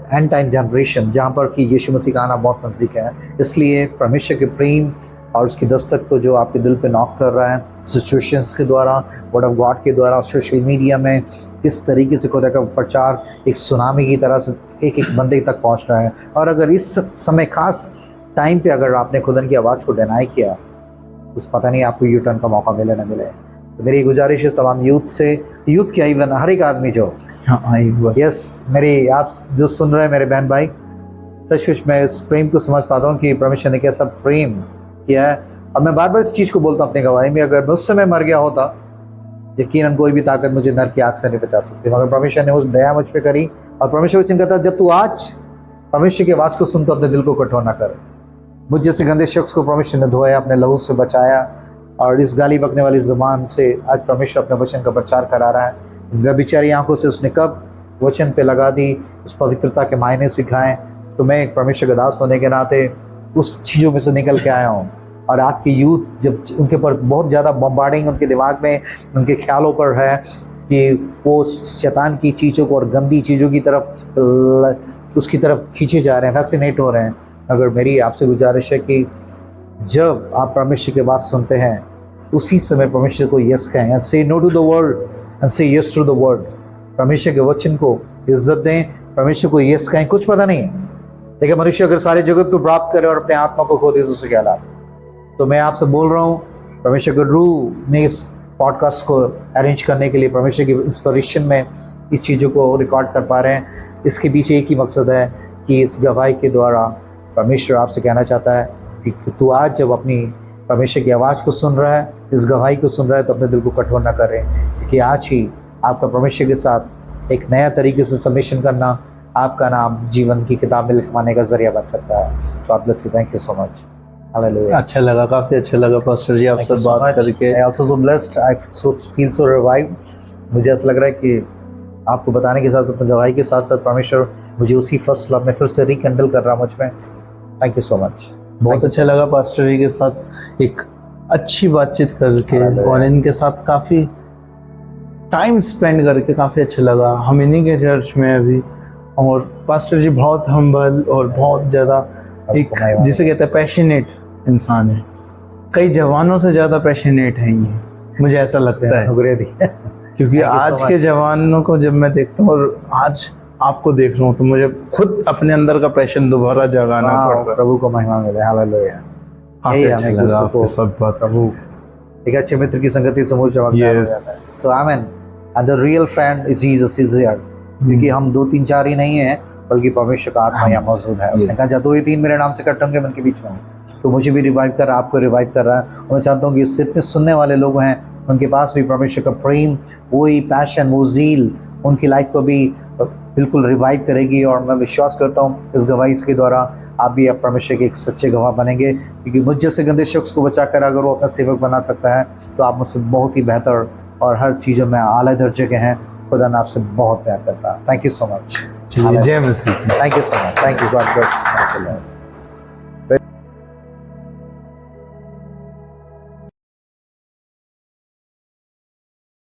end time generation जहाँ पर कि यीशु मसीह का आना बहुत नज़दीक है। इसलिए परमेश्वर के प्रेम और उसकी दस्तक को जो आपके दिल पे नॉक कर रहा है सिचुएशंस के द्वारा, वर्ड ऑफ गॉड के द्वारा, सोशल मीडिया में किस तरीके से खुदा का प्रचार एक सुनामी की तरह से एक एक बंदे तक पहुँच रहा है। और अगर इस समय खास टाइम पे अगर आपने खुदा की आवाज़ को डिनाई किया, कुछ पता नहीं आपको यू टर्न का मौका मिले ना मिले। तो मेरी गुजारिश है तमाम यूथ से, यूथ क्या इवन हर एक आदमी जो यस मेरी आप जो सुन रहे हैं मेरे बहन भाई, सचमुच मैं इस प्रेम को समझ पाता हूँ कि परमेश्वर ने कैसा प्रेम किया है। और मैं बार बार इस चीज़ को बोलता हूँ अपनी गवाही में, अगर मैं उस समय मर गया होता यकीनन कोई भी ताकत मुझे नर की आग से नहीं बचा सकती, मगर परमेश्वर ने उस दया मुझ पर करी। और परमेश्वर वचन कहता जब तू आज परमेश्वर की आवाज़ को सुन तो अपने दिल को कठोर ना कर। मुझ जैसे गंदे शख्स को परमेश्वर ने धोया, अपने लहू से बचाया और इस गाली बकने वाली ज़ुबान से आज परमेश्वर अपने वचन का प्रचार करा रहा है। व्यभिचारी आंखों से उसने कब वचन पे लगा दी, उस पवित्रता के मायने सिखाएं। तो मैं एक परमेश्वर का दास होने के नाते उस चीज़ों में से निकल के आया हूँ। और आज के यूथ जब उनके पर बहुत ज़्यादा बम्बार्डिंग उनके दिमाग में, उनके ख्यालों पर है कि वो शैतान की चीज़ों को और गंदी चीज़ों की तरफ उसकी तरफ खींचे जा रहे हैं, फैसिनेट हो रहे हैं। अगर मेरी आपसे गुजारिश है कि जब आप परमेश्वर की बात सुनते हैं उसी समय परमेश्वर को यस कहें, and say no to the world and say yes to the word. परमेश्वर के वचन को इज्जत दें, परमेश्वर को यस कहें। कुछ पता नहीं है, लेकिन मनुष्य अगर सारे जगत को प्राप्त करे और अपने आत्मा को खो दे तो उसे क्या लाभ। तो मैं आपसे बोल रहा हूँ, परमेश्वर के रूह ने इस पॉडकास्ट को अरेंज करने के लिए, परमेश्वर की इंस्पिरेशन में इस चीज़ों को रिकॉर्ड कर पा रहे हैं। इसके पीछे एक ही मकसद है कि इस गवाही के द्वारा परमेश्वर आपसे कहना चाहता है कि तू आज जब अपनी परमेश्वर की आवाज़ को सुन रहा है, इस गवाही को सुन रहा है, तो अपने दिल को कठोर ना करें, क्योंकि आज ही आपका परमेश्वर के साथ एक नया तरीके से सबमिशन करना आपका नाम जीवन की किताब में लिखवाने का जरिया बन सकता है। तो आप लोग थैंक यू सो मच। अच्छा लगा, काफ़ी अच्छा लगा पास्टर जी आपसे बात करके। I also so blessed, I feel so revived. मुझे ऐसा लग रहा है कि आपको बताने के साथ, अपनी गवाही के साथ साथ परमेश्वर मुझे उसी फर्स्ट लव में फिर से रिकैंडल कर रहा मुझ में। Thank you so much. बहुत अच्छा लगा पास्टर जी के साथ एक अच्छी बातचीत करके और इनके साथ काफ़ी टाइम स्पेंड करके काफ़ी अच्छा लगा। हम इन्हीं के चर्च में अभी, और पास्टर जी बहुत हम्बल और बहुत ज़्यादा एक जिसे कहते हैं पैशनेट इंसान है। कई जवानों से ज़्यादा पैशनेट हैं ये, मुझे ऐसा लगता है। क्योंकि आज के जवानों को जब मैं देखता हूँ और आज आपको देख रहा हूँ तो मुझे खुद अपने अंदर का पैशन दोबारा जगाना पड़ रहा है। प्रभु को महिमा मिले, हालेलुया। काफी अच्छा लगा आपके साथ बात। प्रभु एक अच्छे मित्र की संगति समूह चमकदार हो जाता है। सो आमीन। And the real friend is Jesus is here, क्योंकि हम 2 3 4 ही नहीं हैं, बल्कि परमेश्वर का आत्मा यहाँ मौजूद है। उसने कहा जब 2 या 3 मेरे नाम से इकट्ठे होंगे मैं उनके बीच में हूँ। तो मुझे भी रिवाइव कर रहा है, आपको रिवाइव कर रहा है। और मैं चाहता हूँ कि जितने सुनने वाले लोग हैं उनके पास भी परमेश्वर का प्रेम, वही पैशन, वो ज़ील उनकी लाइफ को भी बिल्कुल रिवाइव करेगी। और मैं विश्वास करता हूँ इस गवाही के द्वारा आप भी अब परमेश्वर के एक सच्चे गवाह बनेंगे, क्योंकि मुझ जैसे गंदे शख्स को बचाकर अगर वो अपना सेवक बना सकता है तो आप मुझसे बहुत ही बेहतर और हर चीज़ों में आला दर्जे के हैं। खुदा ने आपसे बहुत प्यार करता है। Thank you so much. जय Masih. Thank you so much. Thank you. God bless.